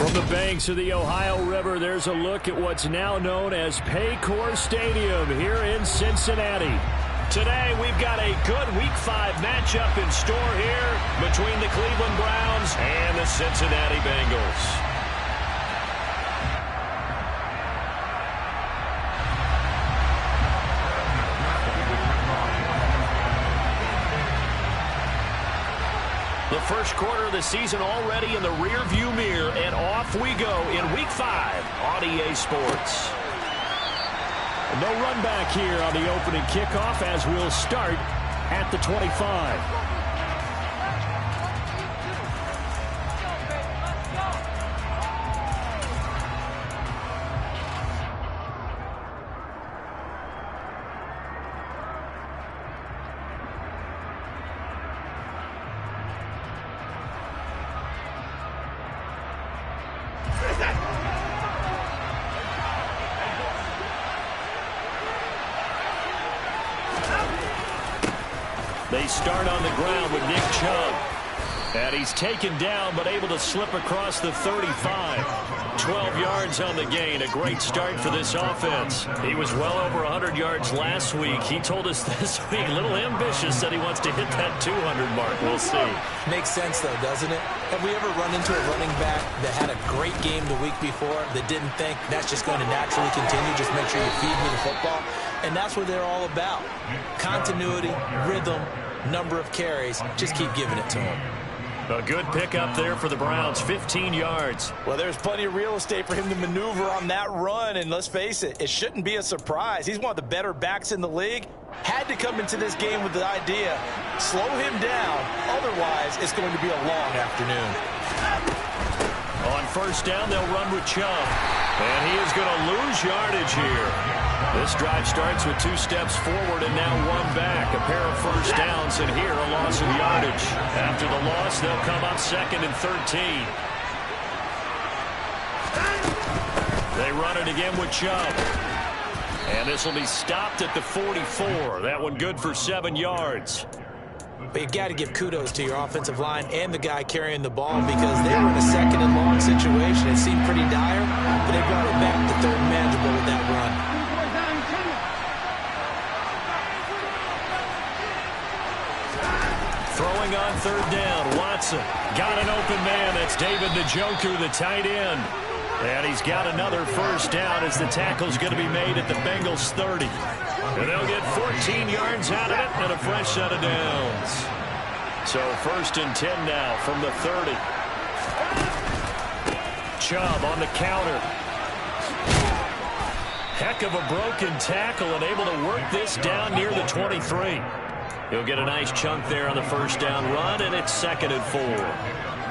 From the banks of the Ohio River, there's a look at what's now known as Paycor Stadium here in Cincinnati. Today, we've got a good Week 5 matchup in store here between the Cleveland Browns and the Cincinnati Bengals. The first quarter of the season already in the rearview mirror, and off we go in Week 5 on EA Sports. No run back here on the opening kickoff as we'll start at the 25. They start on the ground with Nick Chubb. And he's taken down but able to slip across the 35. 12 yards on the gain. A great start for this offense. He was well over 100 yards last week. He told us this week, a little ambitious, that he wants to hit that 200 mark. We'll see. Makes sense, though, doesn't it? Have we ever run into a running back that had a great game the week before that didn't think that's just going to naturally continue? Just make sure you feed me the football. And that's what they're all about. Continuity, rhythm, number of carries. Just keep giving it to him. A good pickup there for the Browns, 15 yards. Well, there's plenty of real estate for him to maneuver on that run, and let's face it, it shouldn't be a surprise. He's one of the better backs in the league. Had to come into this game with the idea, slow him down, otherwise it's going to be a long afternoon. On first down, they'll run with Chubb, and he is going to lose yardage here. This drive starts with 2 steps forward and now 1 back. A pair of first downs, and here a loss of yardage. After the loss, they'll come up 2nd and 13. They run it again with Chubb. And this will be stopped at the 44. That one good for 7 yards. But you got to give kudos to your offensive line and the guy carrying the ball because they were in a 2nd and long situation. It seemed pretty dire, but they brought it back to 3rd and manageable with that run. Throwing on 3rd down, Watson got an open man. That's David Njoku, the tight end. And he's got another first down as the tackle's going to be made at the Bengals 30. And they'll get 14 yards out of it and a fresh set of downs. So 1st and 10 now from the 30. Chubb on the counter. Heck of a broken tackle and able to work this down near the 23. He'll get a nice chunk there on the first down run, and it's 2nd and 4.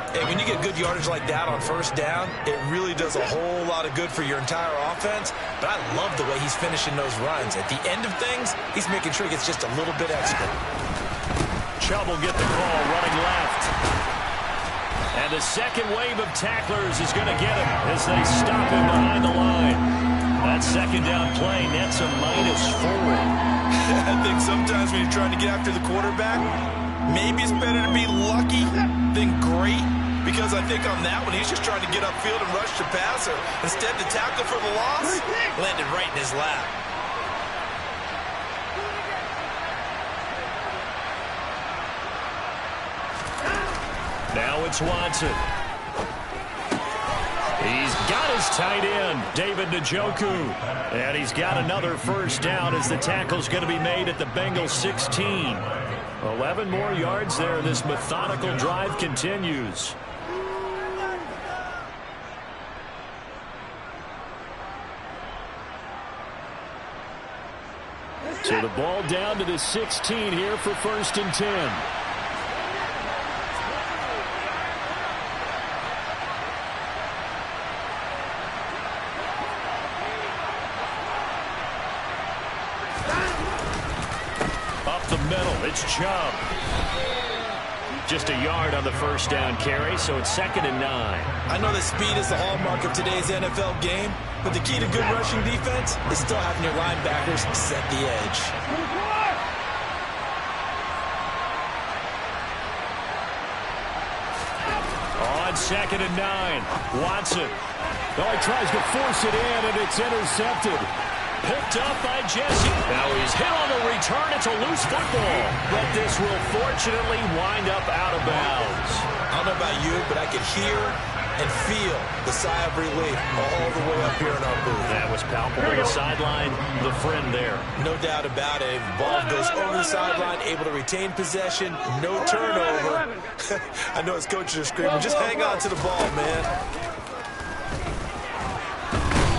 Hey, when you get good yardage like that on first down, it really does a whole lot of good for your entire offense. But I love the way he's finishing those runs. At the end of things, he's making sure he gets just a little bit extra. Chubb will get the call running left. And the second wave of tacklers is going to get him as they stop him behind the line. That second down play nets a -4. I think sometimes when you're trying to get after the quarterback, maybe it's better to be lucky than great, because I think on that one, he's just trying to get upfield and rush the passer. Instead, the tackle for the loss landed right in his lap. Now it's Watson. He's got his tight end, David Njoku. And he's got another first down as the tackle's going to be made at the Bengals 16. 11 more yards there. This methodical drive continues. So the ball down to the 16 here for 1st and 10. It's Chubb. Just a yard on the first down carry, so it's 2nd and 9. I know that speed is the hallmark of today's NFL game, but the key to good rushing defense is still having your linebackers set the edge. On on 2nd and 9. Watson. Oh, he tries to force it in, and it's intercepted. Picked up by Jesse. Now he's hit on the return. It's a loose football. But this will fortunately wind up out of bounds. I don't know about you, but I could hear and feel the sigh of relief all the way up here in our booth. That was palpable. The sideline, the friend there. No doubt about it. Ball goes over the sideline, able to retain possession, no turnover. I know his coaches are screaming, just hang on to the ball, man.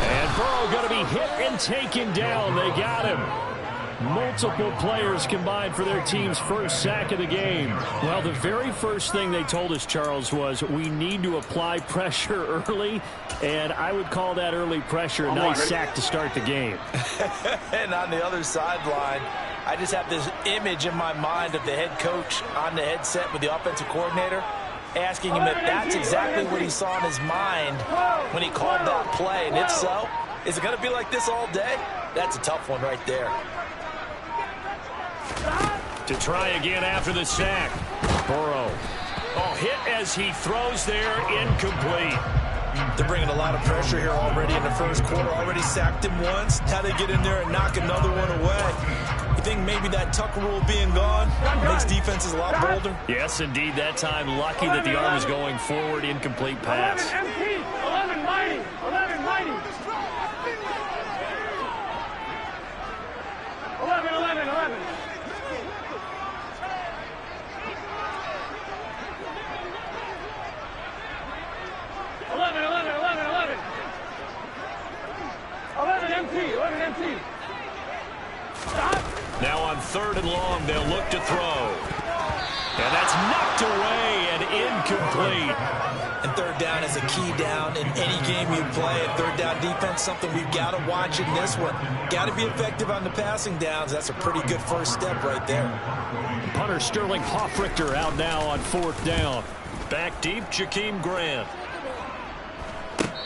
And Burrow going to be hit and taken down. They got him. Multiple players combined for their team's first sack of the game. Well, the very first thing they told us, Charles, was we need to apply pressure early, and I would call that early pressure a nice sack to start the game. And on the other sideline, I just have this image in my mind of the head coach on the headset with the offensive coordinator asking him if that's exactly what he saw in his mind when he called that play. And if so, is it going to be like this all day? That's a tough one right there. To try again after the sack. Burrow. Oh, hit as he throws there, incomplete. They're bringing a lot of pressure here already in the first quarter. Already sacked him once. Now they get in there and knock another one away. You think maybe that Tucker rule being gone makes defenses a lot bolder? Yes, indeed. That time, lucky that the arm was going forward. Incomplete pass. 11 mighty. 11 mighty. 11. 11 empty. Stop. Now on 3rd and long, they'll look to throw. And that's knocked away and incomplete. And 3rd down is a key down in any game you play. And 3rd down defense, something we've got to watch in this one. Got to be effective on the passing downs. That's a pretty good first step right there. Punter Sterling Hoffrichter out now on 4th down. Back deep, Jakeem Grant.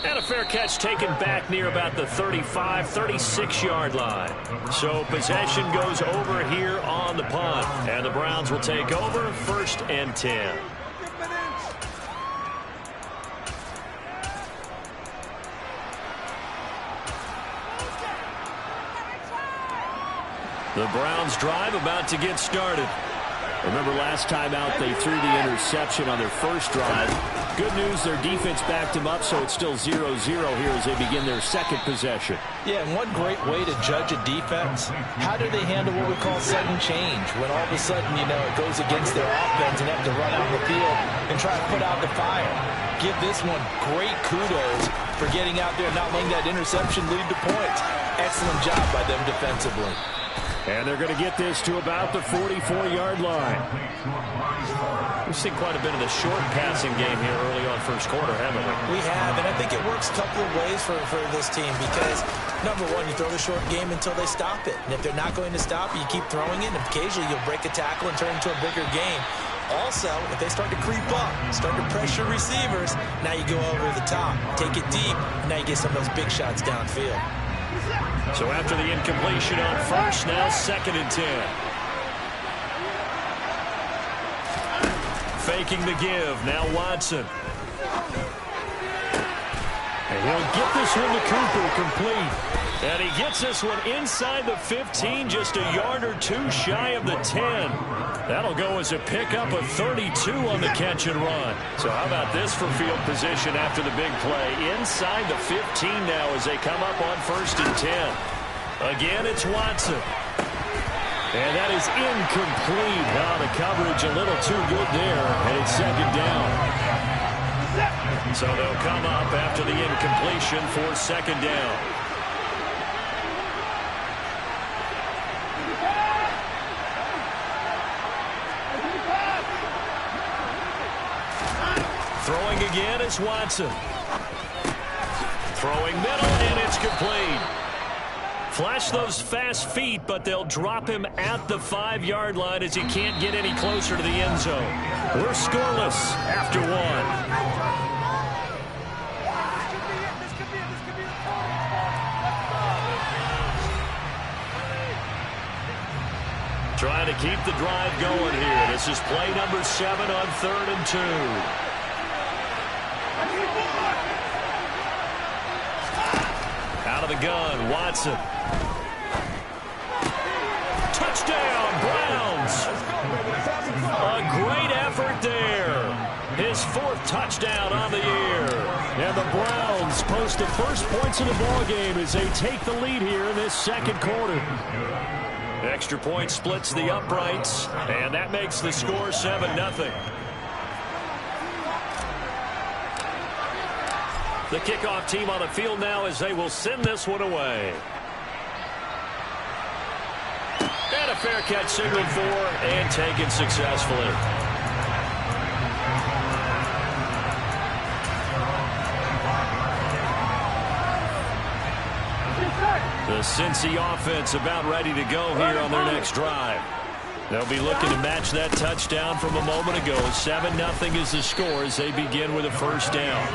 And a fair catch taken back near about the 35, 36-yard line. So possession goes over here on the punt. And the Browns will take over 1st and 10. The Browns drive about to get started. Remember last time out they threw the interception on their first drive. Good news, their defense backed them up, so it's still 0-0 here as they begin their second possession. Yeah, and one great way to judge a defense, how do they handle what we call sudden change? When all of a sudden, you know, it goes against their offense and they have to run out the field and try to put out the fire. Give this one great kudos for getting out there and not letting that interception lead to points. Excellent job by them defensively. And they're going to get this to about the 44-yard line. We've seen quite a bit of the short passing game here early on first quarter, haven't we? We have, and I think it works a couple of ways for this team because, number one, you throw the short game until they stop it. And if they're not going to stop it, you keep throwing it, and occasionally you'll break a tackle and turn it into a bigger game. Also, if they start to creep up, start to pressure receivers, now you go over the top, take it deep, and now you get some of those big shots downfield. So after the incompletion on 1st, now 2nd and 10. Faking the give, now Watson. And he'll get this one to Cooper complete. And he gets this one inside the 15, just a yard or two shy of the 10. That'll go as a pickup of 32 on the catch and run. So how about this for field position after the big play? Inside the 15 now as they come up on 1st and 10. Again, it's Watson. And that is incomplete. Now the coverage a little too good there, and it's 2nd down. So they'll come up after the incompletion for 2nd down. Throwing again is Watson. Throwing middle, and it's complete. Flash those fast feet, but they'll drop him at the 5-yard line as he can't get any closer to the end zone. We're scoreless after 1. Trying to keep the drive going here. This is play number 7 on 3rd and 2. Out of the gun, Watson. Touchdown, Browns. A great effort there. His fourth touchdown on the year. And the Browns post the first points in the ballgame as they take the lead here in this second quarter. Extra point splits the uprights, and that makes the score 7-0. The kickoff team on the field now as they will send this one away. And a fair catch signaled for and taken successfully. The Cincy offense about ready to go here on their next drive. They'll be looking to match that touchdown from a moment ago. 7-0 is the score as they begin with a first down.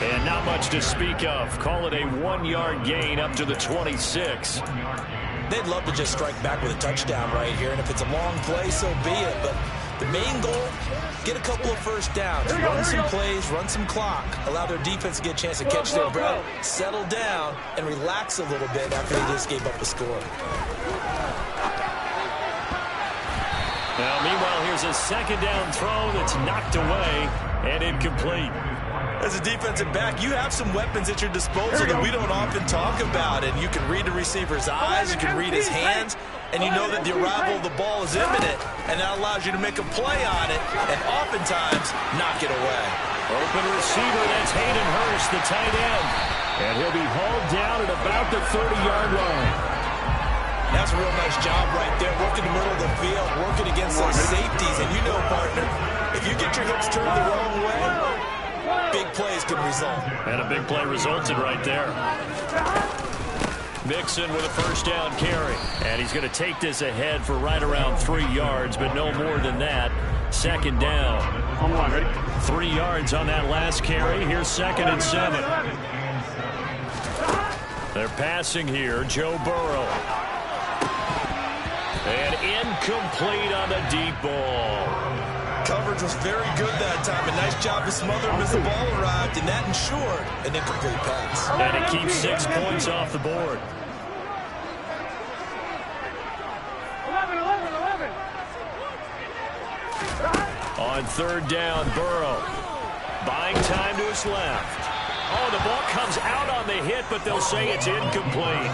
And not much to speak of. Call it a 1-yard gain up to the 26. They'd love to just strike back with a touchdown right here, and if it's a long play, so be it. But the main goal, get a couple of first downs, run some plays, run some clock, allow their defense to get a chance to catch their breath, settle down, and relax a little bit after they just gave up the score. Now, meanwhile, here's a second down throw that's knocked away and incomplete. As a defensive back, you have some weapons at your disposal that we don't often talk about. And you can read the receiver's eyes, you can read his hands, and you know that the arrival of the ball is imminent, and that allows you to make a play on it and oftentimes knock it away. Open receiver, that's Hayden Hurst, the tight end. And he'll be hauled down at about the 30-yard line. That's a real nice job right there, working the middle of the field, working against those safeties. And you know, partner, if you get your hips turned the wrong way, big plays can result. And a big play resulted right there. Mixon with a first down carry. And he's going to take this ahead for right around 3 yards, but no more than that. Second down. 3 yards on that last carry. Here's 2nd and 7. They're passing here. Joe Burrow. And incomplete on the deep ball. Coverage was very good that time. A nice job to smother him as the ball arrived, and that ensured An incomplete pass. And it keeps 6 points off the board. 11. On third down, Burrow. Buying time to his left. Oh, the ball comes out on the hit, but they'll say it's incomplete.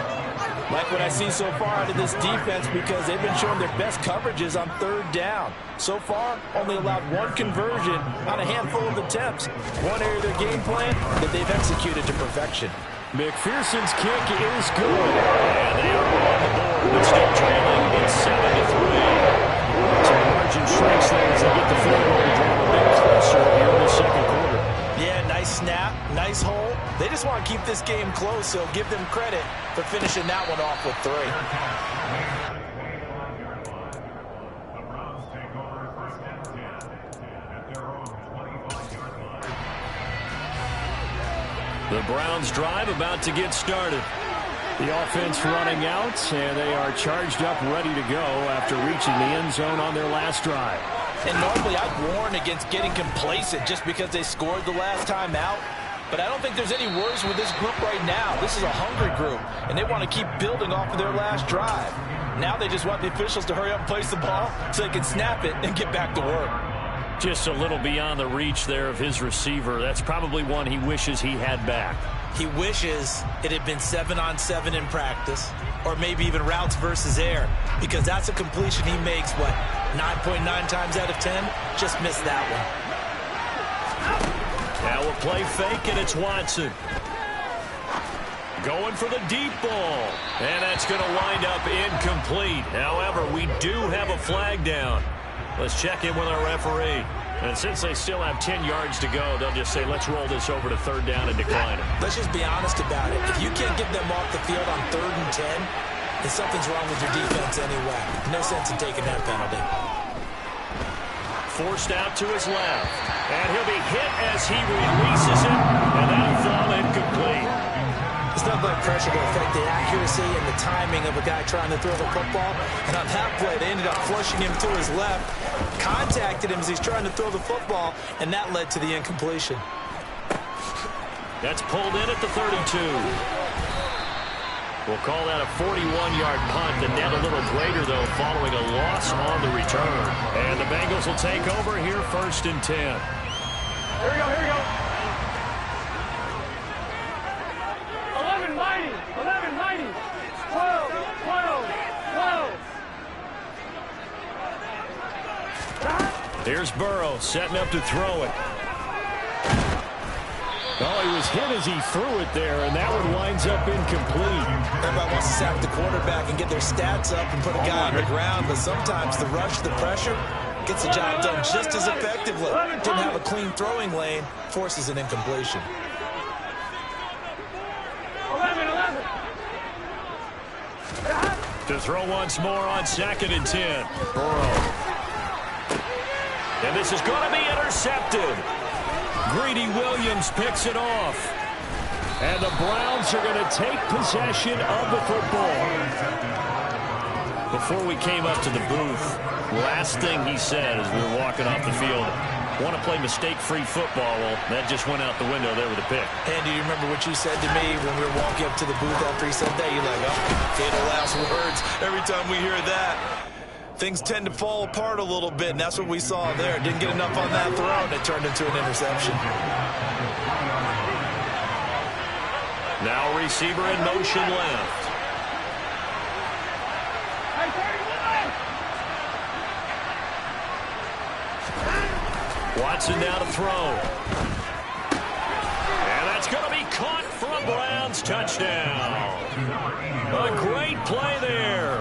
Like what I see so far out of this defense, because they've been showing their best coverages on third down. So far, only allowed 1 conversion on a handful of attempts. One area of their game plan that they've executed to perfection. McPherson's kick is good. And they are on the board, but still trailing. It's 7-3. So the margin shrinks there as they get the field goal to draw a bit closer here in the second quarter. Yeah, nice snap, nice hole. They just want to keep this game close, so give them credit for finishing that one off with 3. The Browns drive about to get started. The offense running out, and they are charged up, ready to go after reaching the end zone on their last drive. And normally I'd warn against getting complacent just because they scored the last time out. But I don't think there's any worries with this group right now. This is a hungry group, and they want to keep building off of their last drive. Now they just want the officials to hurry up and place the ball so they can snap it and get back to work. Just a little beyond the reach there of his receiver. That's probably one he wishes he had back. He wishes it had been 7-on-7 in practice, or maybe even routes versus air, because that's a completion he makes, 9.9 times out of 10? Just missed that one. Now a play fake, and it's Watson. Going for the deep ball. And that's going to wind up incomplete. However, we do have a flag down. Let's check in with our referee. And since they still have 10 yards to go, they'll just say, let's roll this over to third down and decline it. Let's just be honest about it. If you can't get them off the field on 3rd and 10, then something's wrong with your defense anyway. No sense in taking that penalty. Forced out to his left. And he'll be hit as he releases it. And that'll fall incomplete. It's not like pressure to affect the accuracy and the timing of a guy trying to throw the football. And on that play, they ended up flushing him to his left, contacted him as he's trying to throw the football, and that led to the incompletion. That's pulled in at the 32. We'll call that a 41-yard punt. The net a little greater, though, following a loss on the return. And the Bengals will take over here, 1st and 10. Here we go, here we go. 11 mighty, 11 mighty. 12, 12, 12. Here's Burrow setting up to throw it. Well, he was hit as he threw it there, and that one winds up incomplete. Everybody wants to sack the quarterback and get their stats up and put a guy on the ground, but sometimes the rush, the pressure, gets the job done just as effectively. Didn't have a clean throwing lane, forces an incompletion. 11, 11. To throw once more on 2nd and 10. Burrow. And this is going to be intercepted. Greedy Williams picks it off. And the Browns are going to take possession of the football. Before we came up to the booth, last thing he said as we were walking off the field, want to play mistake-free football. Well, that just went out the window there with a pick. And do you remember what you said to me when we were walking up to the booth after he said that? You're like, oh, fatal last words. Every time we hear that, things tend to fall apart a little bit, and that's what we saw there. Didn't get enough on that throw, and it turned into an interception. Now receiver in motion left. Hey, 31. Watson now to throw. And that's going to be caught for a Browns touchdown. A great play there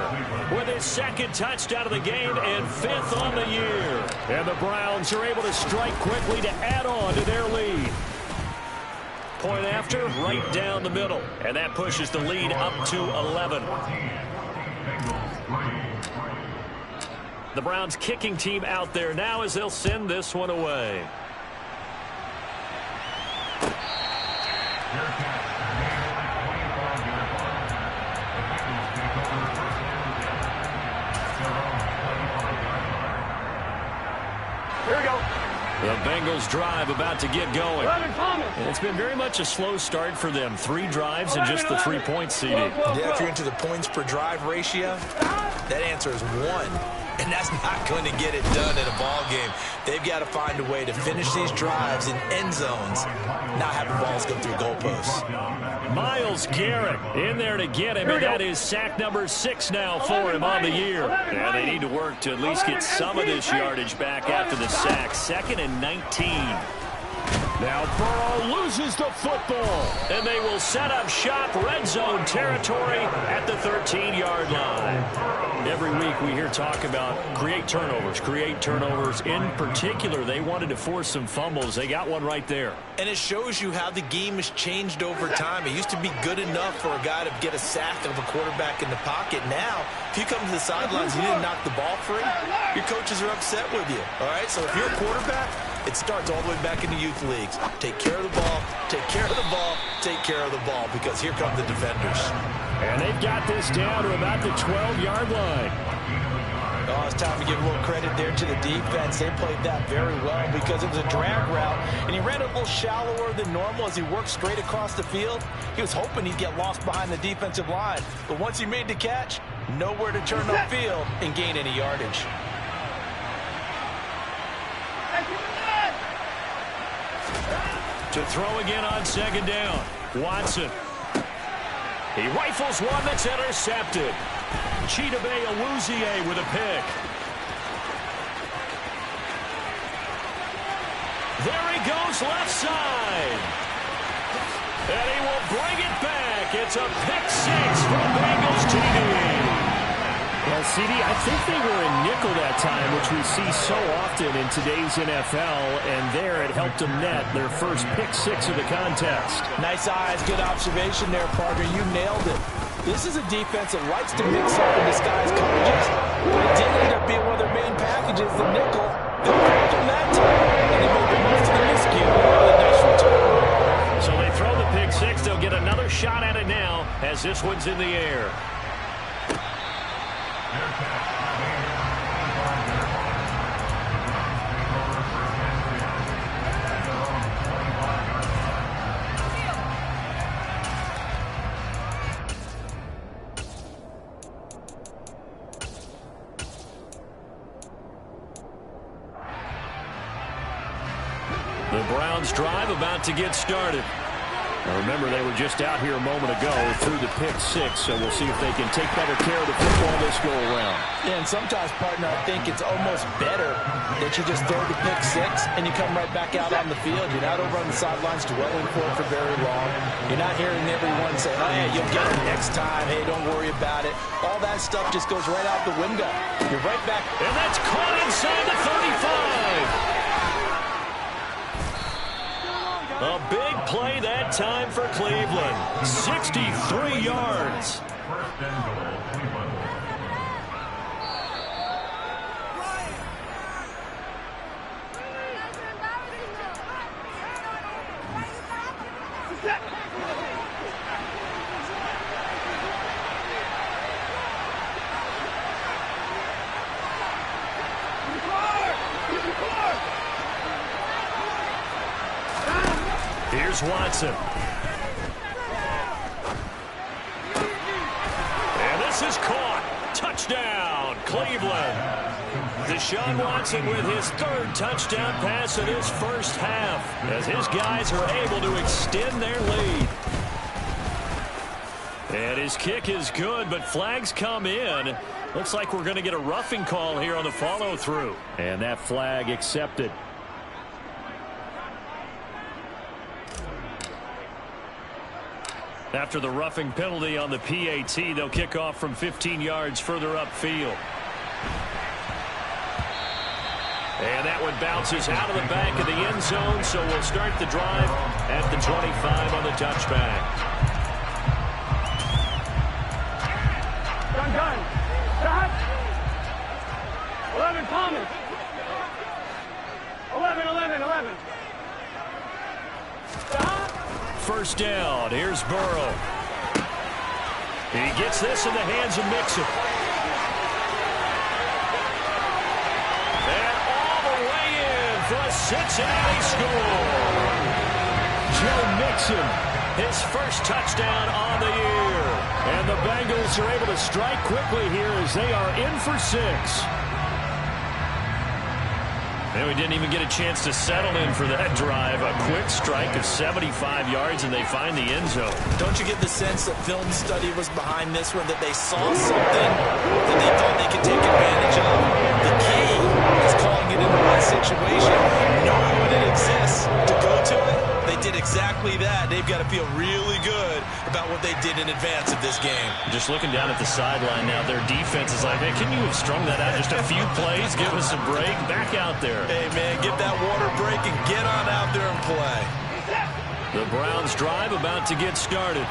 with his 2nd touchdown of the game and 5th on the year. And the Browns are able to strike quickly to add on to their lead. Point after, right down the middle. And that pushes the lead up to 11. The Browns kicking team out there now as they'll send this one away. Here we go. The Bengals drive about to get going. 11, Thomas. And it's been very much a slow start for them. 3 drives and just the 3-point CD. Yeah, if you're into the points per drive ratio, that answer is 1. And that's not going to get it done in a ball game. They've got to find a way to finish these drives in end zones, not having balls go through goalposts. Myles Garrett in there to get him, and that is sack number 6 now for him on the year. Yeah, they need to work to at least get some of this yardage back after the sack. 2nd and 19. Now Burrow loses the football. And they will set up shop, red zone territory at the 13-yard line. Every week we hear talk about create turnovers. In particular, they wanted to force some fumbles. They got one right there. And it shows you how the game has changed over time. It used to be good enough for a guy to get a sack of a quarterback in the pocket. Now, if you come to the sidelines and you didn't knock the ball free, your coaches are upset with you. All right, so if you're a quarterback, it starts all the way back in the youth leagues. Take care of the ball, take care of the ball, take care of the ball, because here come the defenders. And they've got this down to about the 12-yard line. Oh, it's time to give a little credit there to the defense. They played that very well because it was a drag route, and he ran a little shallower than normal as he worked straight across the field. He was hoping he'd get lost behind the defensive line, but once he made the catch, nowhere to turn upfield and gain any yardage. To throw again on 2nd down. Watson. He rifles one that's intercepted. Chidobe Awuzie with a pick. There he goes left side. And he will bring it back. It's a pick 6 from Bengals TD. Well, CD, I think they were in nickel that time, which we see so often in today's NFL, and there it helped them net their first pick 6 of the contest. Nice eyes, good observation there, partner. You nailed it. This is a defense that likes to mix up and disguise coverages, but it did end up being one of their main packages, the nickel. They called them that time, and they made the most of the miscue with a nice return. So they throw the pick 6. They'll get another shot at it now as this one's in the air. The Browns drive about to get started. Now remember, they were just out here a moment ago through the pick six, so we'll see if they can take better care of the football this go around. Yeah, and sometimes, partner, I think it's almost better that you just throw the pick six and you come right back out on the field. You're not over on the sidelines dwelling for it for very long. You're not hearing everyone say, oh, yeah, you'll get it next time. Hey, don't worry about it. All that stuff just goes right out the window. You're right back. And that's caught inside the 35. A big play that time for Cleveland. 63 yards. Here's Watson. And this is caught. Touchdown, Cleveland. Deshaun Watson with his third touchdown pass in his first half, as his guys are able to extend their lead. And his kick is good, but flags come in. Looks like we're going to get a roughing call here on the follow-through. And that flag accepted. After the roughing penalty on the PAT, they'll kick off from 15 yards further upfield. And that one bounces out of the back of the end zone, so we'll start the drive at the 25 on the touchback. Gun. Stop. 11, Thomas. 11. Stop. First down. Here's Burrow. He gets this in the hands of Mixon. And all the way in for a Cincinnati score. Joe Mixon, his first touchdown on the year. And the Bengals are able to strike quickly here as they are in for 6. And we didn't even get a chance to settle in for that drive. A quick strike of 75 yards, and they find the end zone. Don't you get the sense that film study was behind this one, that they saw something that they thought they could take advantage of? The key is calling it in the right situation, knowing when it exists to go to it. They did exactly that. They've got to feel really good about what they did in advance of this game. Just looking down at the sideline now, their defense is like, hey, can you have strung that out just a few plays? Give us a break. Back out there. Hey, man, get that water break and get on out there and play. The Browns drive about to get started.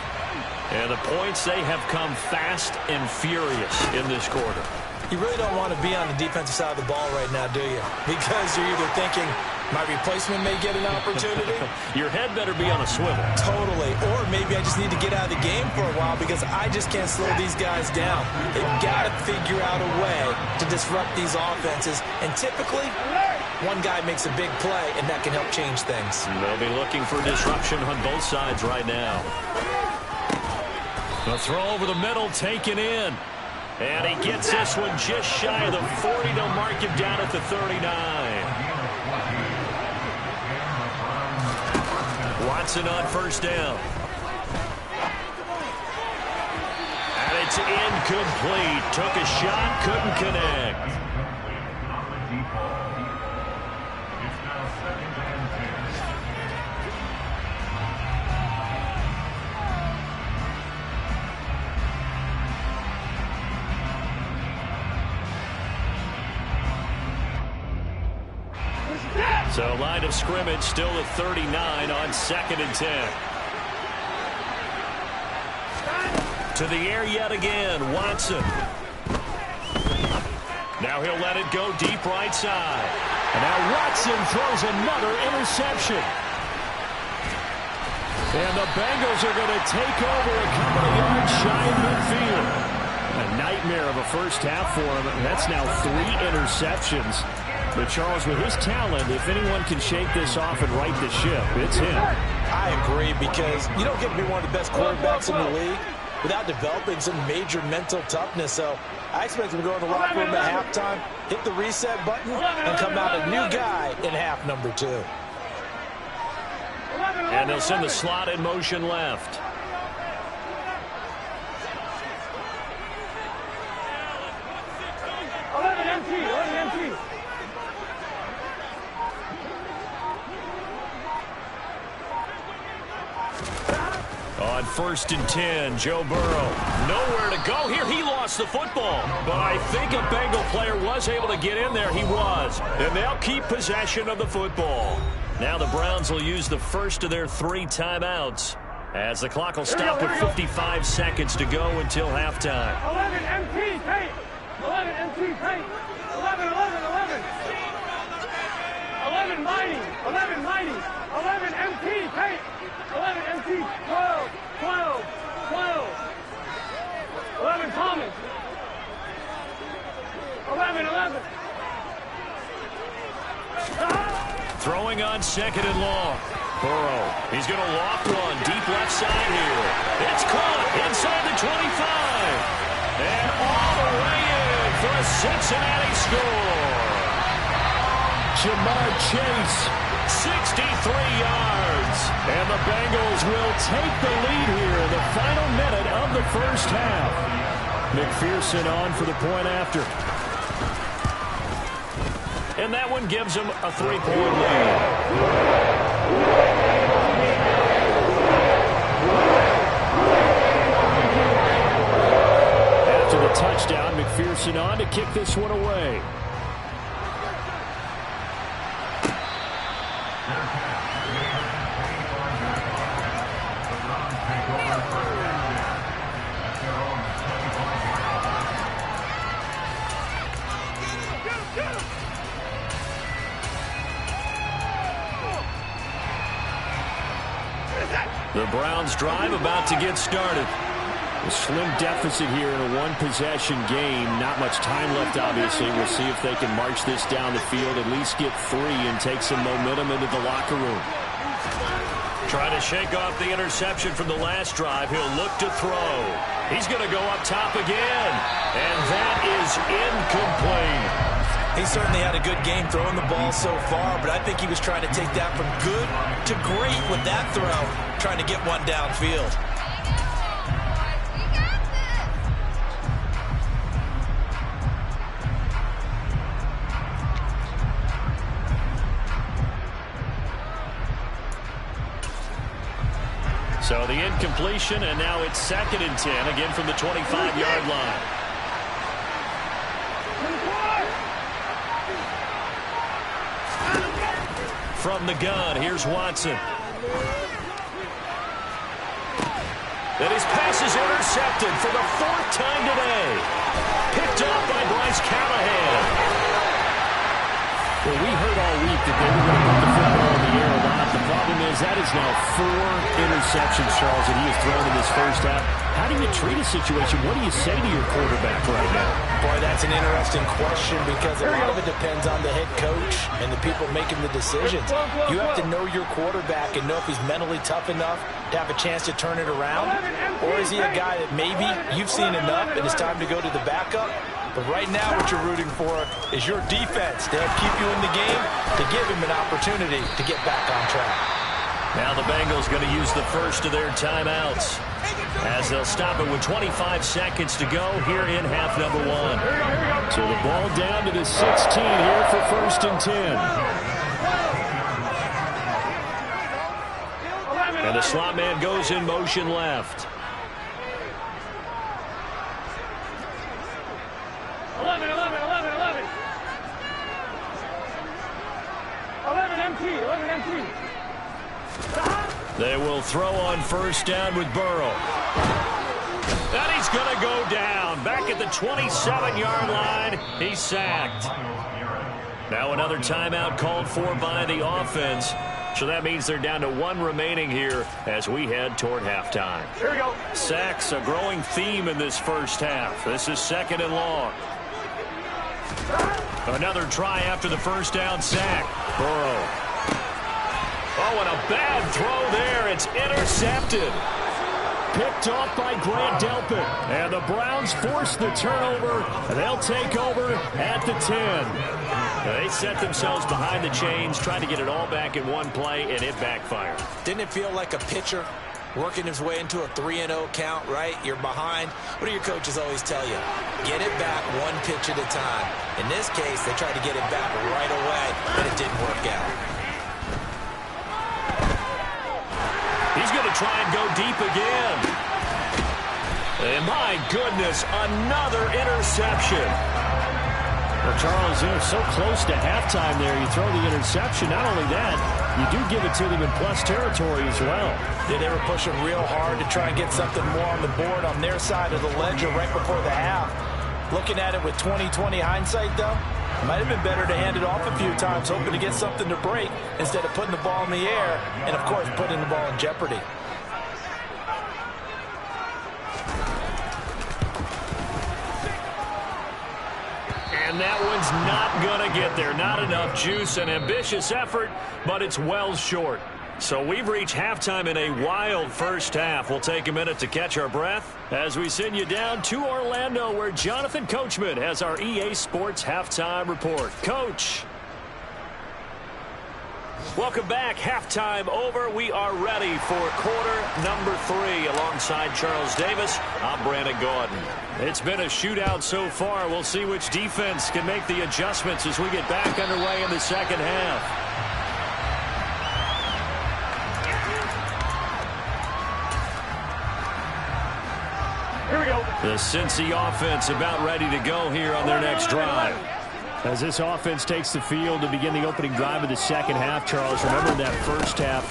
And the points, they have come fast and furious in this quarter. You really don't want to be on the defensive side of the ball right now, do you? Because you're either thinking, my replacement may get an opportunity. Your head better be on a swivel. Totally. Or maybe I just need to get out of the game for a while because I just can't slow these guys down. They've got to figure out a way to disrupt these offenses. And typically, one guy makes a big play, and that can help change things. They'll be looking for disruption on both sides right now. The throw over the middle taken in. And he gets this one just shy of the 40. They'll mark him down at the 39. Watson on first down. And it's incomplete. Took a shot, couldn't connect. So line of scrimmage still at 39 on 2nd and 10. To the air yet again, Watson. Now he'll let it go deep right side. And now Watson throws another interception. And the Bengals are going to take over a couple of yards shy of midfield. A nightmare of a first half for him. That's now 3 interceptions. But Charles, with his talent, if anyone can shake this off and right the ship, it's him. I agree, because you don't get to be one of the best quarterbacks in the league without developing some major mental toughness. So I expect him to go in the locker room at halftime, hit the reset button, and come out a new guy in half number 2. And they'll send the slot in motion left. On 1st and 10, Joe Burrow. Nowhere to go here. He lost the football. But I think a Bengal player was able to get in there. He was. And they'll keep possession of the football. Now the Browns will use the first of their 3 timeouts as the clock will stop with 55 seconds to go until halftime. 11 MT tape. 11 MT tape. 11, 11, 11. 11 mighty. 11 mighty. 11 MT tape. 11 MT. 12, 12, 12. 11 Thomas. 11, 11. Throwing on 2nd and long. Burrow. He's going to loft one deep left side here. It's caught inside the 25. And all the way in for a Cincinnati score. Jamar Chase. 63 yards. And the Bengals will take the lead here in the final minute of the first half. McPherson on for the point after. And that one gives them a 3-point lead. After the touchdown, McPherson on to kick this one away. The Browns drive about to get started. A slim deficit here in a one-possession game. Not much time left, obviously. We'll see if they can march this down the field, at least get 3, and take some momentum into the locker room. Trying to shake off the interception from the last drive. He'll look to throw. He's going to go up top again. And that is incomplete. He certainly had a good game throwing the ball so far, but I think he was trying to take that from good to great with that throw, trying to get one downfield. So the incompletion, and now it's 2nd and 10, again from the 25-yard line. From the gun, here's Watson. And his pass is intercepted for the 4th time today. Picked off by Bryce Callahan. Well, we heard all week that they were going to put the football in the air a lot. The problem is that is now 4 interceptions, Charles, that he has thrown in this first half. How do you treat a situation? What do you say to your quarterback right now? Boy, that's an interesting question because a lot of it depends on the head coach and the people making the decisions. You have to know your quarterback and know if he's mentally tough enough to have a chance to turn it around, or is he a guy that maybe you've seen enough and it's time to go to the backup? But right now what you're rooting for is your defense to help keep you in the game, to give him an opportunity to get back on track. Now the Bengals going to use the first of their timeouts as they'll stop it with 25 seconds to go here in half number 1. So the ball down to the 16 here for 1st and 10. And the slot man goes in motion left. 11, 11, 11, 11. 11 MT, 11 MT. They will throw on 1st down with Burrow. And he's going to go down. Back at the 27-yard line, he's sacked. Now another timeout called for by the offense. So that means they're down to 1 remaining here as we head toward halftime. Here we go. Sacks, a growing theme in this first half. This is 2nd and long. Another try after the 1st down sack. Burrow. Oh, and a bad throw there. It's intercepted. Picked off by Grant Delpit. And the Browns force the turnover. They'll take over at the 10. They set themselves behind the chains, trying to get it all back in one play, and it backfired. Didn't it feel like a pitcher working his way into a 3-0 count, right? You're behind. What do your coaches always tell you? Get it back one pitch at a time. In this case, they tried to get it back right away, but it didn't work out. He's going to try and go deep again. And my goodness, another interception. Well, Charles, they're so close to halftime there. You throw the interception. Not only that, you do give it to them in plus territory as well. Yeah, they were pushing real hard to try and get something more on the board on their side of the ledger right before the half. Looking at it with 20/20 hindsight, though, it might have been better to hand it off a few times, hoping to get something to break instead of putting the ball in the air and, of course, putting the ball in jeopardy. And that one's not going to get there. Not enough juice. An ambitious effort, but it's well short. So we've reached halftime in a wild first half. We'll take a minute to catch our breath as we send you down to Orlando, where Jonathan Coachman has our EA Sports Halftime Report. Coach. Welcome back. Halftime over. We are ready for quarter number 3 alongside Charles Davis. I'm Brandon Gaudin. It's been a shootout so far. We'll see which defense can make the adjustments as we get back underway in the second half. Here we go. The Cincy offense about ready to go here on their next drive. As this offense takes the field to begin the opening drive of the second half, Charles, remember that first half,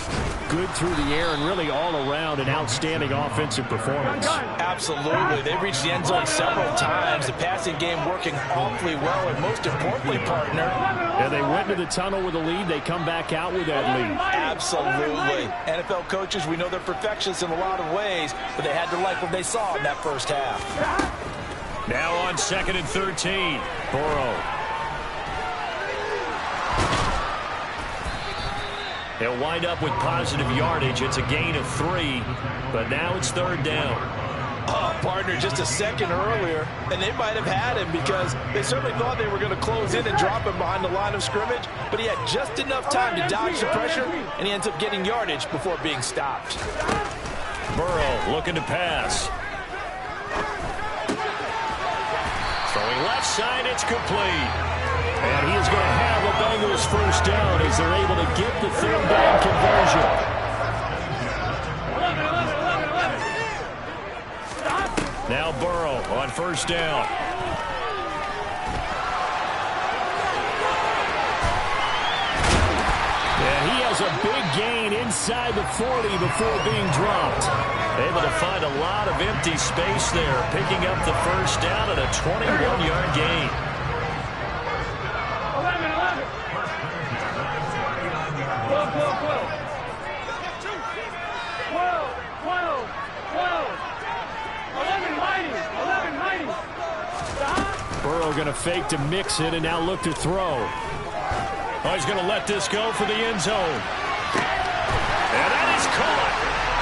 good through the air and really all around an outstanding offensive performance. Absolutely. They reached the end zone several times. The passing game working awfully well, and most importantly, partner. And they went to the tunnel with a lead. They come back out with that lead. Absolutely. NFL coaches, we know they're perfectionists in a lot of ways, but they had to like what they saw in that first half. Now on 2nd and 13. Burrow. They'll wind up with positive yardage. It's a gain of 3, but now it's 3rd down. Oh, partner, just a second earlier, and they might have had him because they certainly thought they were going to close in and drop him behind the line of scrimmage, but he had just enough time to dodge the pressure, and he ends up getting yardage before being stopped. Burrow looking to pass. Throwing left side, it's complete. And he is going to have the Bengals first down as they're able to get the 3rd down conversion. 11. Now Burrow on 1st down. And he has a big gain inside the 40 before being dropped. Able to find a lot of empty space there, picking up the first down at a 21-yard gain. 11. Burrow going to fake to mix it and now look to throw. Oh, he's going to let this go for the end zone. And that is caught.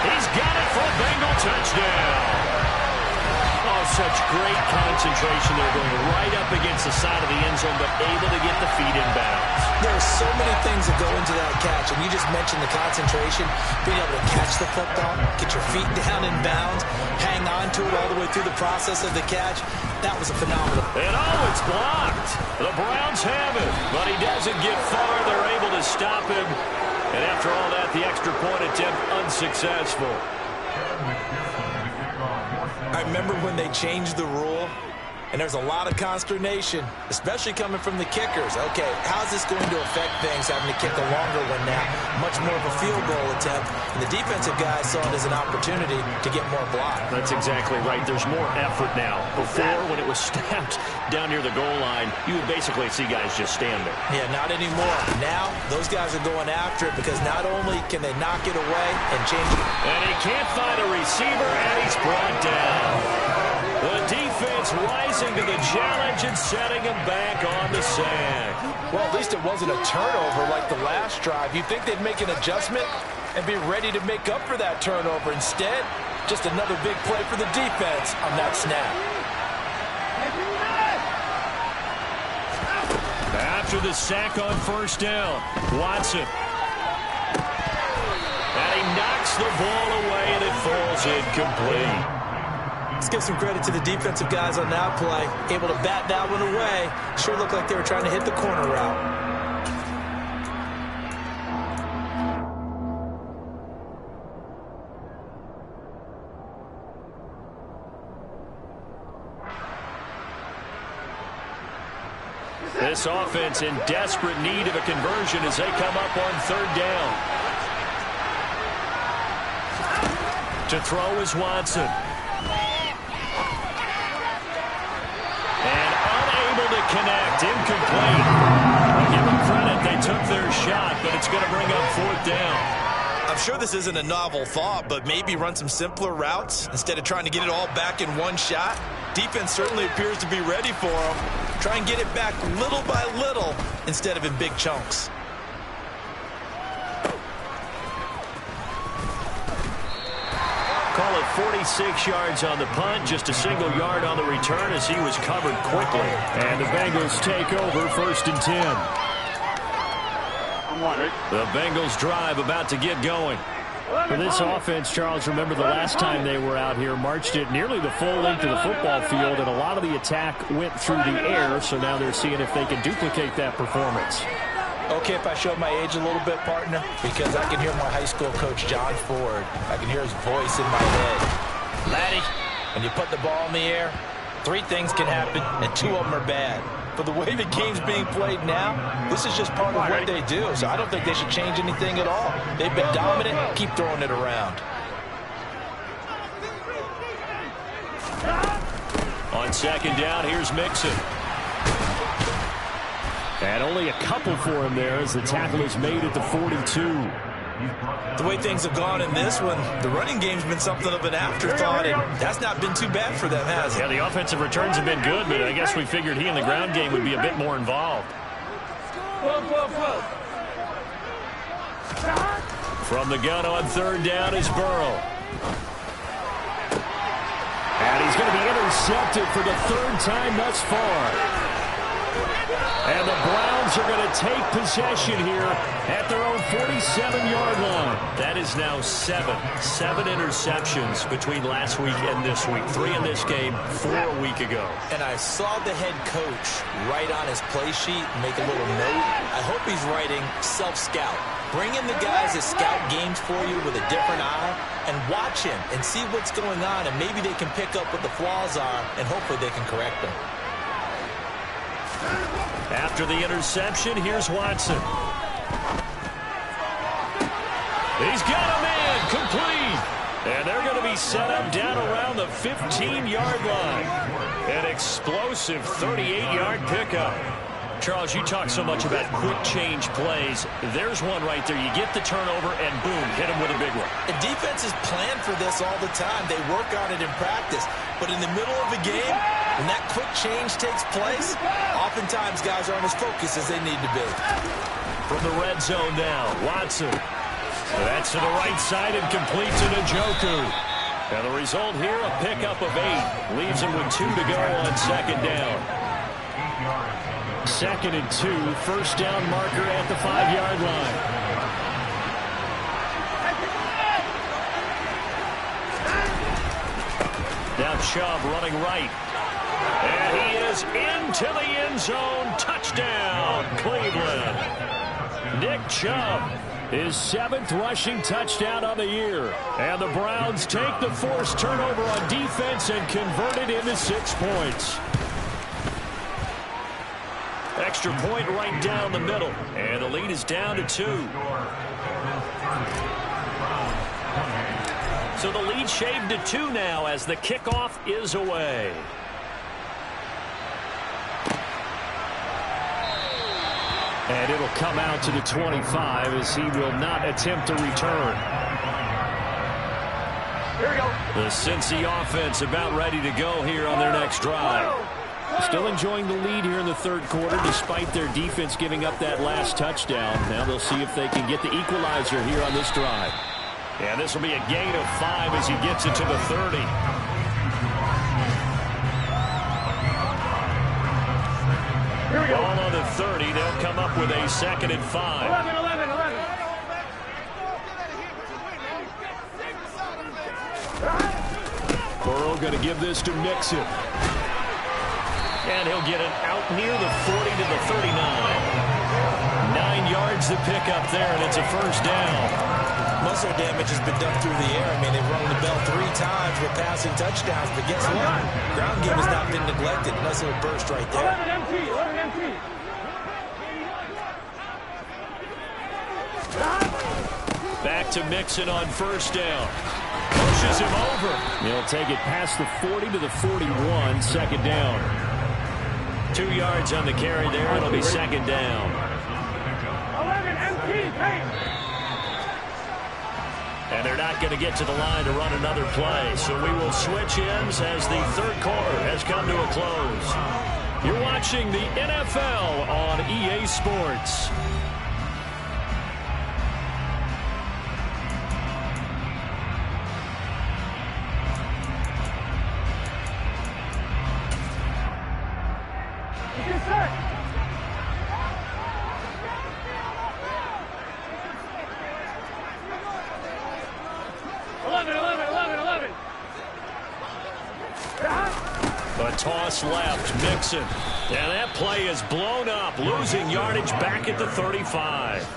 He's got it for a Bengal touchdown. Oh, such great concentration there, going right up against the side of the end zone, but able to get the feet in bounds. There are so many things that go into that catch, and you just mentioned the concentration, being able to catch the football, get your feet down in bounds, hang on to it all the way through the process of the catch. That was a phenomenal. And oh, it's blocked. The Browns have it, but he doesn't get far. They're able to stop him. And after all that, the extra point attempt unsuccessful. I remember when they changed the rule, and there's a lot of consternation, especially coming from the kickers. Okay, how's this going to affect things, having to kick a longer one now? Much more of a field goal attempt, and the defensive guys saw it as an opportunity to get more block. That's exactly right. There's more effort now. Before, when it was snapped down near the goal line, you would basically see guys just stand there. Yeah, not anymore. Now, those guys are going after it because not only can they knock it away and change it. And he can't find a receiver, and he's brought down. The defense rising to the challenge and setting him back on the sack. Well, at least it wasn't a turnover like the last drive. You'd think they'd make an adjustment and be ready to make up for that turnover. Instead, just another big play for the defense on that snap. At after the sack on first down. Watson. And he knocks the ball away, and it falls incomplete. Let's give some credit to the defensive guys on that play. Able to bat that one away. Sure looked like they were trying to hit the corner route. This offense in desperate need of a conversion as they come up on third down. To throw is Watson. And unable to connect. Incomplete. I'll give them credit. They took their shot, but it's going to bring up fourth down. I'm sure this isn't a novel thought, but maybe run some simpler routes instead of trying to get it all back in one shot. Defense certainly appears to be ready for them. Try and get it back little by little instead of in big chunks. Call it 46 yards on the punt, just a single yard on the return as he was covered quickly. And the Bengals take over 1st and 10. The Bengals drive about to get going. For this offense, Charles, remember the last time they were out here, marched it nearly the full length of the football field, and a lot of the attack went through the air, so now they're seeing if they can duplicate that performance. Okay, if I show my age a little bit, partner, because I can hear my high school coach, John Ford. I can hear his voice in my head. Laddie, when you put the ball in the air, 3 things can happen, and 2 of them are bad. But the way the game's being played now, this is just part of what they do, so I don't think they should change anything at all. They've been dominant. Keep throwing it around. On second down, here's Mixon. And only a couple for him there as the tackle is made at the 42. The way things have gone in this one, the running game's been something of an afterthought, and that's not been too bad for them, has it? Yeah, the offensive returns have been good, but I guess we figured he in the ground game would be a bit more involved. From the gun on third down is Burrow. And he's going to be intercepted for the 3rd time thus far. And the Browns are going to take possession here at their own 47-yard line. That is now 7 interceptions between last week and this week. 3 in this game, 4 a week ago. And I saw the head coach write on his play sheet, make a little note. I hope he's writing self-scout. Bring in the guys that scout games for you with a different eye and watch him and see what's going on, and maybe they can pick up what the flaws are, and hopefully they can correct them. After the interception, here's Watson. He's got him in, complete. And they're going to be set up down around the 15-yard line. An explosive 38-yard pickup. Charles, you talk so much about quick change plays. There's one right there. You get the turnover, and boom, hit him with a big one. The defenses plan for this all the time. They work on it in practice. But in the middle of the game, when that quick change takes place, oftentimes guys aren't as focused as they need to be. From the red zone now, Watson. That's to the right side and complete to Njoku. And the result here, a pickup of 8. Leaves him with 2 to go on second down. 2nd and 2, 1st down marker at the 5-yard line. Now Chubb running right. And he is into the end zone. Touchdown, Cleveland. Nick Chubb, his 7th rushing touchdown on the year. And the Browns take the forced turnover on defense and convert it into 6 points. Extra point right down the middle. And the lead is down to 2. So the lead shaved to 2 now as the kickoff is away. And it'll come out to the 25 as he will not attempt to return. Here we go. The Cincy offense about ready to go here on their next drive. Still enjoying the lead here in the 3rd quarter despite their defense giving up that last touchdown. Now they'll see if they can get the equalizer here on this drive. And this will be a gain of 5 as he gets it to the 30. Here Ball on the 30. They'll come up with a 2nd and 5. 11. Burrow going to give this to Mixon. And he'll get it out near the 40 to the 39. 9 yards to pick up there, and it's a first down. Muscle damage has been done through the air. I mean, they've rung the bell 3 times with passing touchdowns, but guess what? Ground game has not been neglected. Nice little burst right there. 11 empty. Back to Mixon on first down. Pushes him over. They'll take it past the 40 to the 41, 2nd down. 2 yards on the carry there. It'll be 2nd down. 11 empty. And they're not going to get to the line to run another play. So we will switch ends as the 3rd quarter has come to a close. You're watching the NFL on EA Sports. A toss left, Mixon. And that play is blown up, losing yardage back at the 35.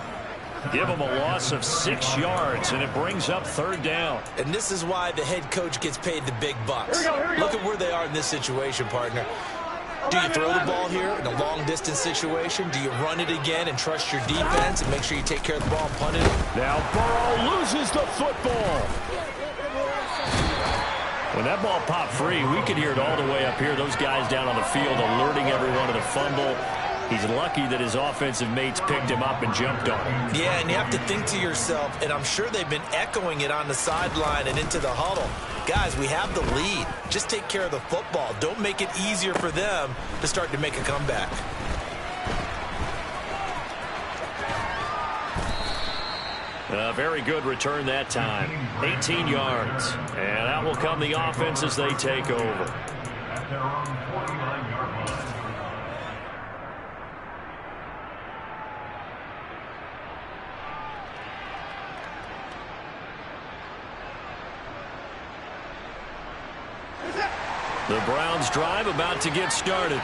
Give him a loss of 6 yards, and it brings up 3rd down. And this is why the head coach gets paid the big bucks. Here we go. Look at where they are in this situation, partner. Do you throw the ball here in a long-distance situation? Do you run it again and trust your defense and make sure you take care of the ball and punt it? Now Burrow loses the football. When that ball popped free, we could hear it all the way up here. Those guys down on the field alerting everyone to the fumble. He's lucky that his offensive mates picked him up and jumped on him. Yeah, and you have to think to yourself, and I'm sure they've been echoing it on the sideline and into the huddle. Guys, we have the lead. Just take care of the football. Don't make it easier for them to start to make a comeback. A very good return that time. 18 yards. And that will come the offense as they take over. The Browns drive about to get started.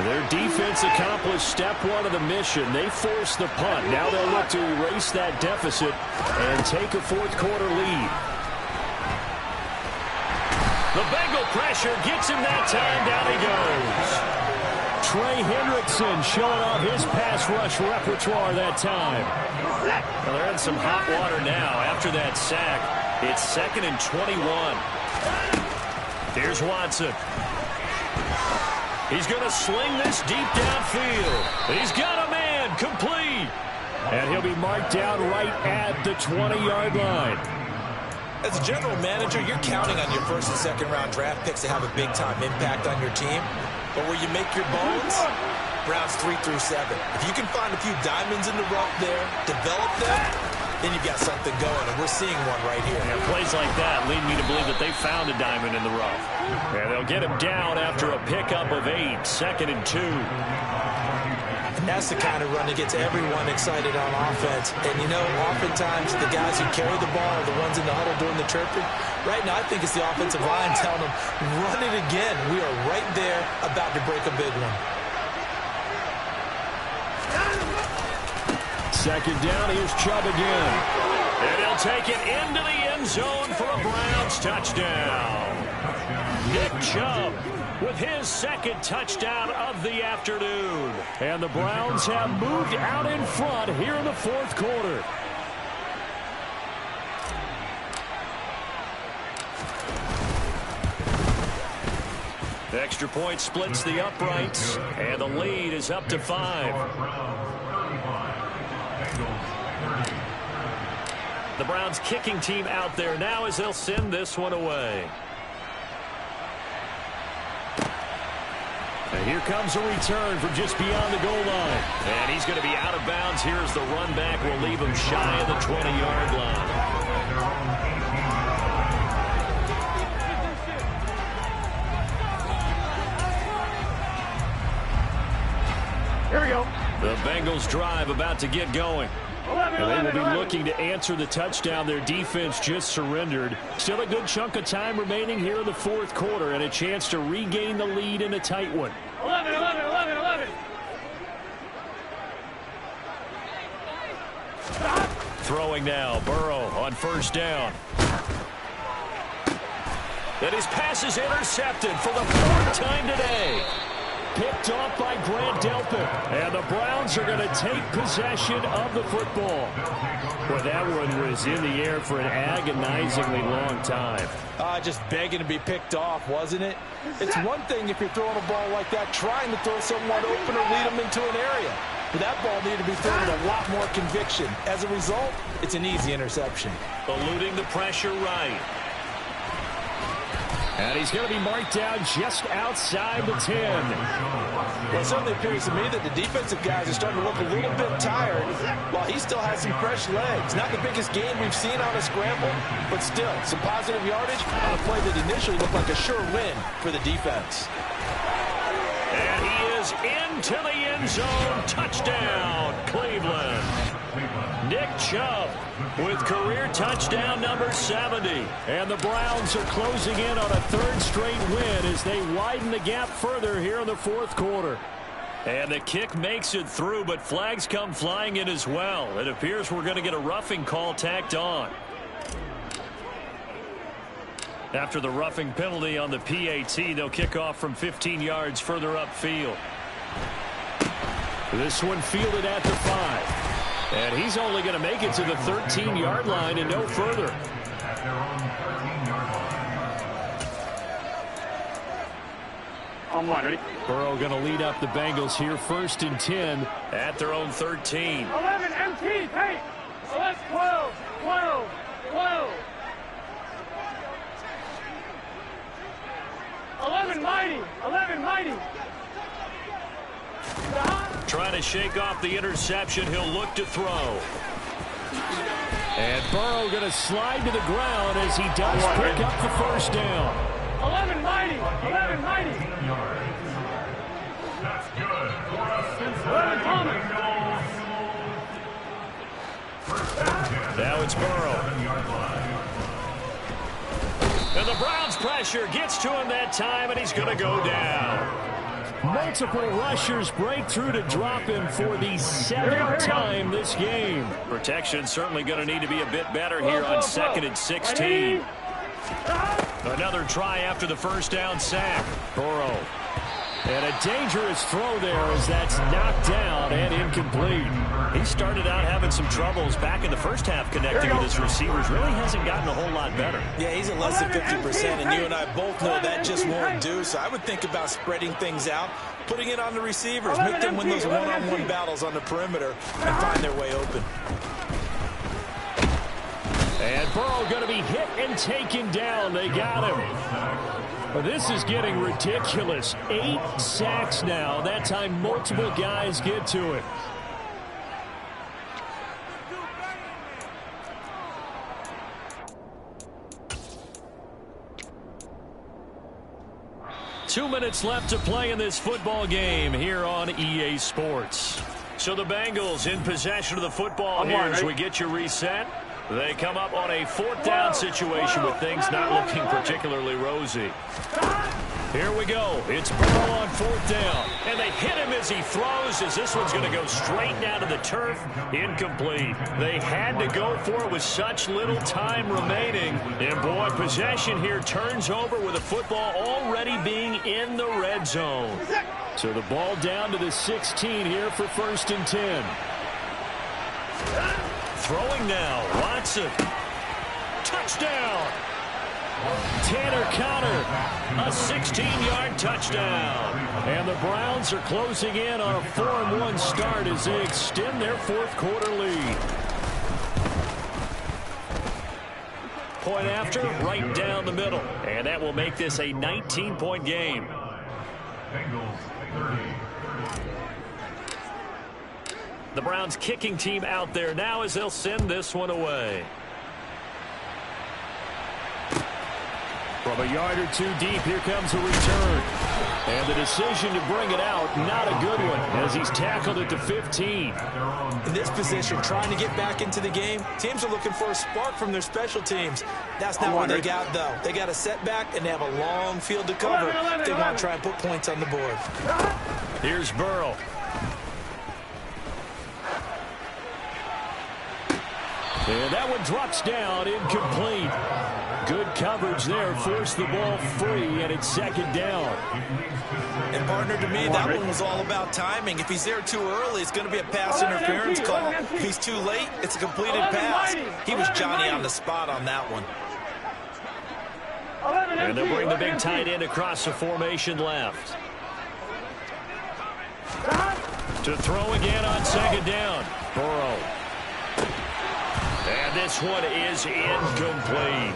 Their defense accomplished step 1 of the mission. They forced the punt. Now they'll look to erase that deficit and take a 4th quarter lead. The Bengal pressure gets him that time. Down he goes. Trey Hendrickson showing off his pass rush repertoire that time. Well, they're in some hot water now. After that sack, it's 2nd and 21. Here's Watson. He's going to sling this deep downfield. He's got a man, complete. And he'll be marked down right at the 20-yard line. As a general manager, you're counting on your 1st and 2nd round draft picks to have a big-time impact on your team. But where you make your bones, rounds 3 through 7. If you can find a few diamonds in the rough there, develop them, then you've got something going, and we're seeing one right here. Yeah, plays like that lead me to believe that they found a diamond in the rough. And they'll get him down after a pickup of 8, 2nd and 2. And that's the kind of run that gets everyone excited on offense. And, you know, oftentimes the guys who carry the ball are the ones in the huddle doing the chirping. Right now, I think it's the offensive line telling them, run it again. We are right there about to break a big one. 2nd down, here's Chubb again. And he'll take it into the end zone for a Browns touchdown. Nick Chubb with his 2nd touchdown of the afternoon. And the Browns have moved out in front here in the 4th quarter. The extra point splits the uprights, and the lead is up to 5. The Browns kicking team out there now as they'll send this one away. And here comes a return from just beyond the goal line. And he's going to be out of bounds. Here's the run back. Will leave him shy of the 20-yard line. Here we go. The Bengals drive about to get going. 11, And they 11, will be 11. looking to answer the touchdown. Their defense just surrendered. Still a good chunk of time remaining here in the fourth quarter and a chance to regain the lead in a tight one. 11, 11, 11, 11. Stop. Throwing now, Burrow on first down. And his pass is intercepted for the fourth time today. Picked off by Grant Delpit. And the Browns are going to take possession of the football. Boy, that one was in the air for an agonizingly long time. Just begging to be picked off, wasn't it? It's one thing if you're throwing a ball like that, trying to throw someone open or lead them into an area. But that ball needed to be thrown with a lot more conviction. As a result, it's an easy interception. Eluding the pressure right. And he's going to be marked down just outside the 10. Well, it certainly appears to me that the defensive guys are starting to look a little bit tired while he still has some fresh legs. Not the biggest gain we've seen on a scramble, but still some positive yardage on a play that initially looked like a sure win for the defense. And he is into the end zone. Touchdown, Cleveland. Nick Chubb with career touchdown number 70. And the Browns are closing in on a third straight win as they widen the gap further here in the fourth quarter. And the kick makes it through, but flags come flying in as well. It appears we're going to get a roughing call tacked on. After the roughing penalty on the PAT, they'll kick off from 15 yards further upfield. This one fielded at the 5. And he's only going to make it to the 13-yard line and no further. On one, ready? Burrow going to lead up the Bengals here, 1st and 10 at their own 13. 11, MT, paint. 11, 12, 12, 12. 11, mighty. 11, mighty. Stop. Trying to shake off the interception. He'll look to throw. And Burrow going to slide to the ground as he does pick up the first down. 11, mighty. 11, mighty. 11, Thomas. Now it's Burrow. And the Browns pressure gets to him that time, and he's going to go down. Multiple rushers break through to drop him for the 7th time this game. Protection certainly going to need to be a bit better here on 2nd and 16. Another try after the first down sack. Burrow. And a dangerous throw there as that's knocked down and incomplete. He started out having some troubles back in the first half connecting with his receivers. Really hasn't gotten a whole lot better. Yeah, he's at less than 50%, and you and I both know that just won't do. So I would think about spreading things out, putting it on the receivers, make them win those one-on-one battles on the perimeter, and find their way open. And Burrow going to be hit and taken down. They got him. This is getting ridiculous. 8 sacks now. That time multiple guys get to it. Two minutes left to play in this football game here on EA Sports. So the Bengals in possession of the football here as we get you reset. They come up on a 4th down situation with things not looking particularly rosy. Here we go. It's Burrow on 4th down. And they hit him as he throws, as this one's going to go straight down to the turf. Incomplete. They had to go for it with such little time remaining. And boy, possession here turns over with the football already being in the red zone. So the ball down to the 16 here for 1st and 10. Throwing now, Watson. Touchdown. Tanner Conner, a 16-yard touchdown. And the Browns are closing in on a 4-1 start as they extend their 4th quarter lead. Point after, right down the middle. And that will make this a 19-point game. The Browns kicking team out there now as they'll send this one away. From a yard or two deep, here comes a return. And the decision to bring it out, not a good one, as he's tackled at the 15. In this position, trying to get back into the game, teams are looking for a spark from their special teams. That's not what they got, though. They got a setback, and they have a long field to cover if they want to try and put points on the board. Here's Burrow. And that one drops down, incomplete. Good coverage there, forced the ball free, and it's second down. And, partner, to me, that one was all about timing. If he's there too early, it's going to be a pass interference call. If he's too late, it's a completed pass. He was Johnny on the spot on that one. And they'll bring the big tight end across the formation left. To throw again on second down. Burrow. And this one is incomplete.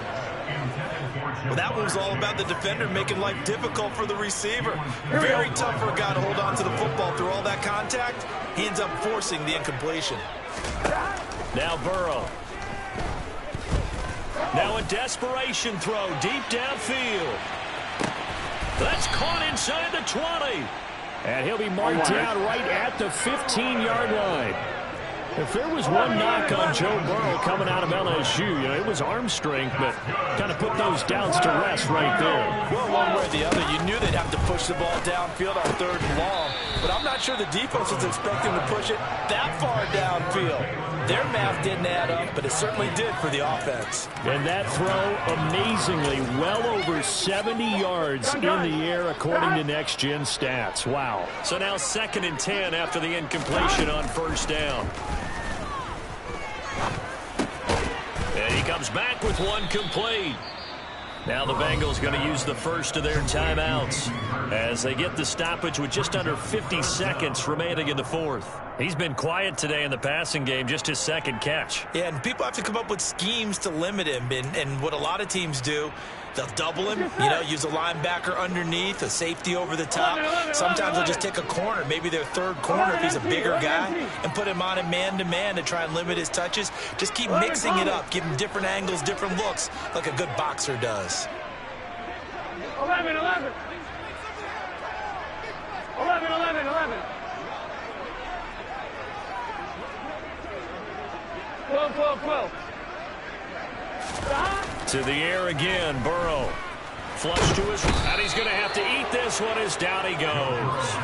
Well, that one was all about the defender making life difficult for the receiver. Very tough for a guy to hold on to the football through all that contact. He ends up forcing the incompletion. Now Burrow. Now a desperation throw deep downfield. That's caught inside the 20. And he'll be marked down right at the 15-yard line. If there was one knock on Joe Burrow coming out of LSU, it was arm strength, but kind of put those doubts to rest right there. Well, one way or the other, you knew they'd have to push the ball downfield on 3rd and long, but I'm not sure the defense was expecting to push it that far downfield. Their math didn't add up, but it certainly did for the offense. And that throw, amazingly, well over 70 yards in the air, according to Next Gen Stats. Wow. So now 2nd and 10 after the incompletion on 1st down. And he comes back with one complete. Now the Bengals going to use the first of their timeouts as they get the stoppage with just under 50 seconds remaining in the 4th. He's been quiet today in the passing game, just his 2nd catch. Yeah, and people have to come up with schemes to limit him. And what a lot of teams do, they'll double him, use a linebacker underneath, a safety over the top. Sometimes they'll just take a corner, maybe their 3rd corner if he's a bigger guy, and put him on him man-to-man to try and limit his touches. Just keep mixing it up, give him different angles, different looks, like a good boxer does. 11, 11. 11, 11, 11. 12, 12, 12. To the air again, Burrow. Flush to his, and he's going to have to eat this one as down he goes.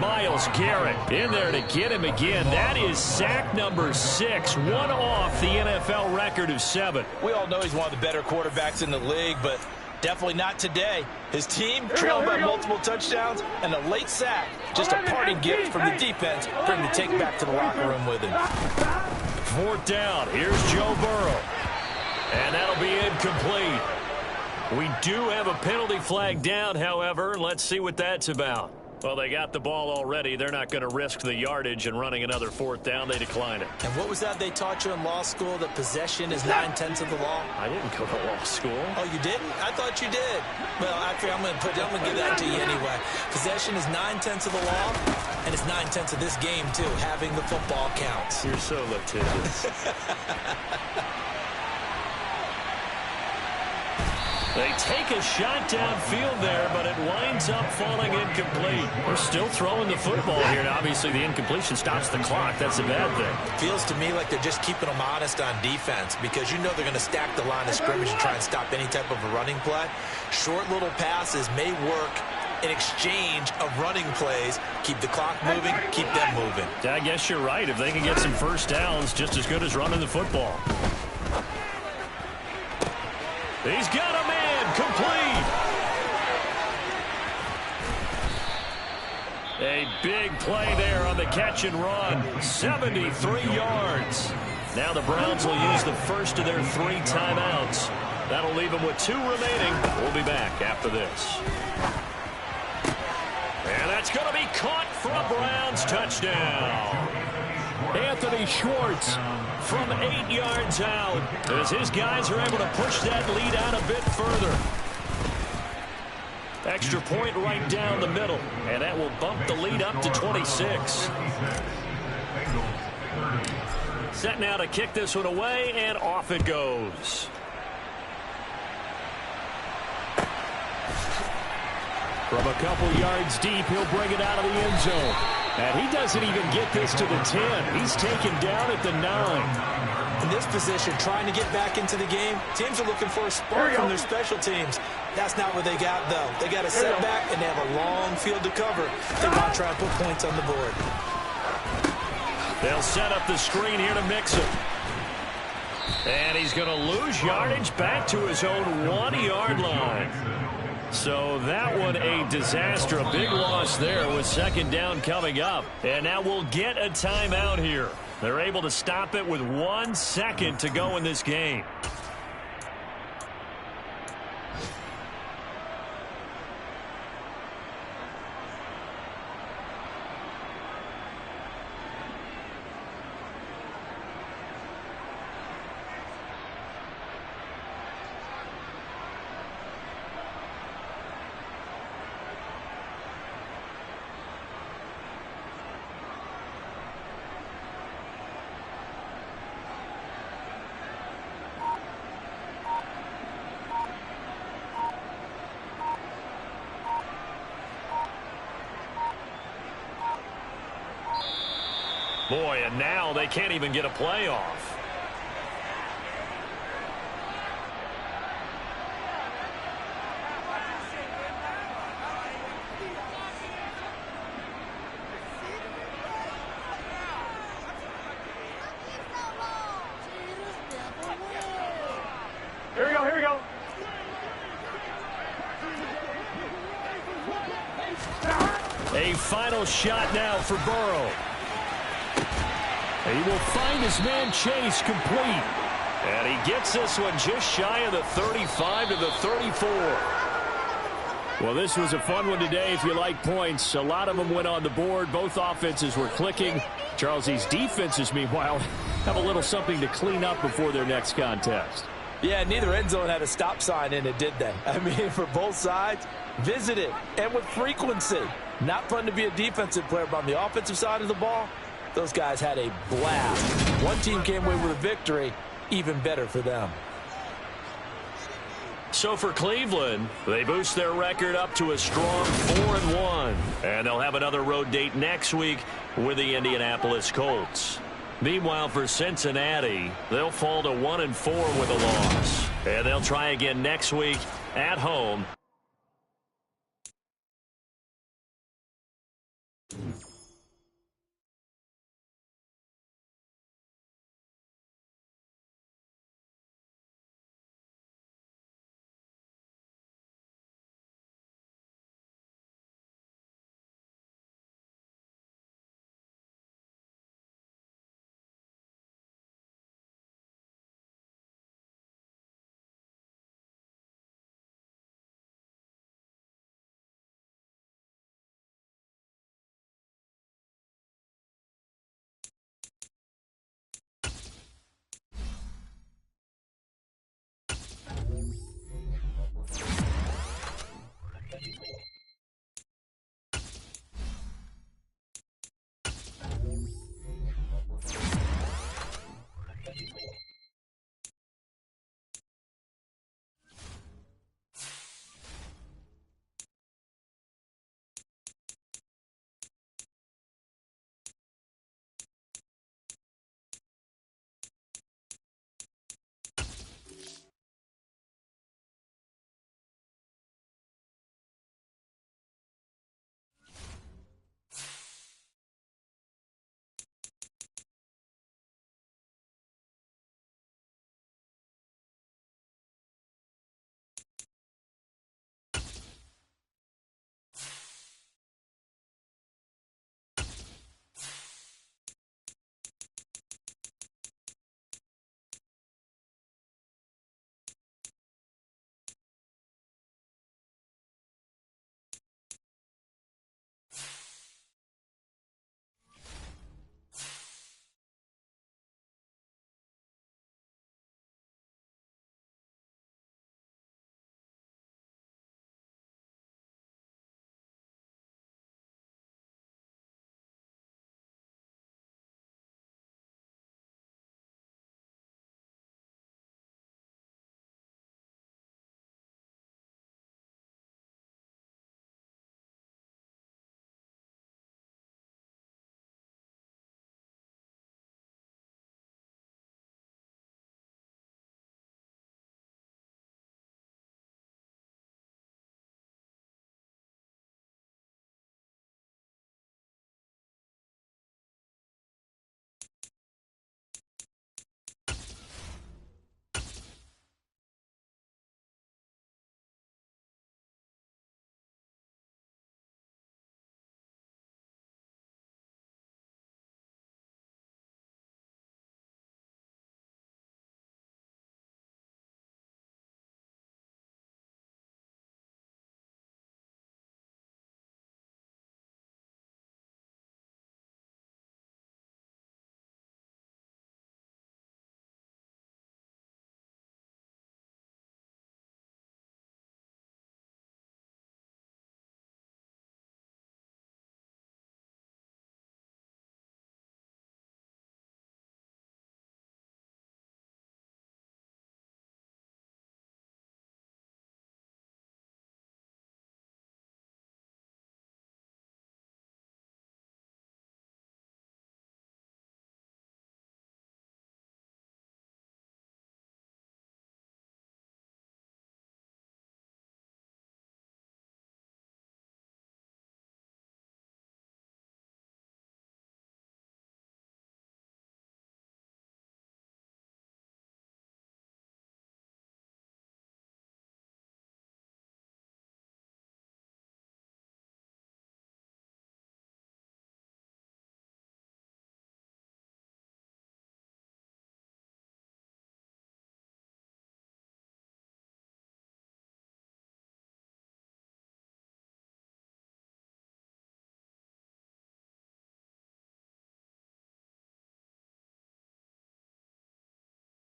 Myles Garrett in there to get him again. That is sack number 6, one off the NFL record of 7. We all know he's one of the better quarterbacks in the league, but definitely not today. His team trailed by multiple touchdowns and a late sack. Just a parting gift from the defense for him to take back to the locker room with him. 4th down. Here's Joe Burrow. And that'll be incomplete. We do have a penalty flag down, however. Let's see what that's about. Well, they got the ball already. They're not going to risk the yardage and running another 4th down. They decline it. And what was that they taught you in law school, that possession is 9/10 of the law? I didn't go to law school. Oh, you didn't? I thought you did. Well, actually, I'm going to give that to you anyway. Possession is 9/10 of the law, and it's 9/10 of this game, too. Having the football counts. You're so litigious. They take a shot downfield there, but it winds up falling incomplete. They're still throwing the football here, and obviously the incompletion stops the clock. That's a bad thing. Feels to me like they're just keeping them honest on defense, because they're going to stack the line of scrimmage and try and stop any type of a running play. Short little passes may work in exchange of running plays. Keep the clock moving, keep them moving. I guess you're right. If they can get some 1st downs, just as good as running the football. He's got a man, complete. A big play there on the catch and run. 73 yards. Now the Browns will use the first of their 3 timeouts. That'll leave them with 2 remaining. We'll be back after this. And that's going to be caught for a Browns touchdown. Anthony Schwartz from 8 yards out as his guys are able to push that lead out a bit further. Extra point right down the middle, and that will bump the lead up to 26. Set now to kick this one away, and off it goes. From a couple yards deep, he'll bring it out of the end zone. And he doesn't even get this to the 10. He's taken down at the 9. In this position, trying to get back into the game, teams are looking for a spark from their special teams. That's not what they got, though. They got a setback, and they have a long field to cover. They want to try and put points on the board. They'll set up the screen here to Mixon. And he's going to lose yardage back to his own 1-yard line. So that one a disaster, a big loss there with second down coming up. And now we'll get a timeout here. They're able to stop it with 1 second to go in this game. Boy, and now they can't even get a play off. Here we go, here we go. A final shot now for Burrow. He will find his man Chase complete. And he gets this one just shy of the 35 to the 34. Well, this was a fun one today if you like points. A lot of them went on the board. Both offenses were clicking. Charles, these defenses, meanwhile, have a little something to clean up before their next contest. Yeah, neither end zone had a stop sign in it, did they? I mean, for both sides, visit it, and with frequency. Not fun to be a defensive player, but on the offensive side of the ball, those guys had a blast. One team came away with a victory, even better for them. So for Cleveland, they boost their record up to a strong 4-1. And they'll have another road date next week with the Indianapolis Colts. Meanwhile, for Cincinnati, they'll fall to 1-4 with a loss. And they'll try again next week at home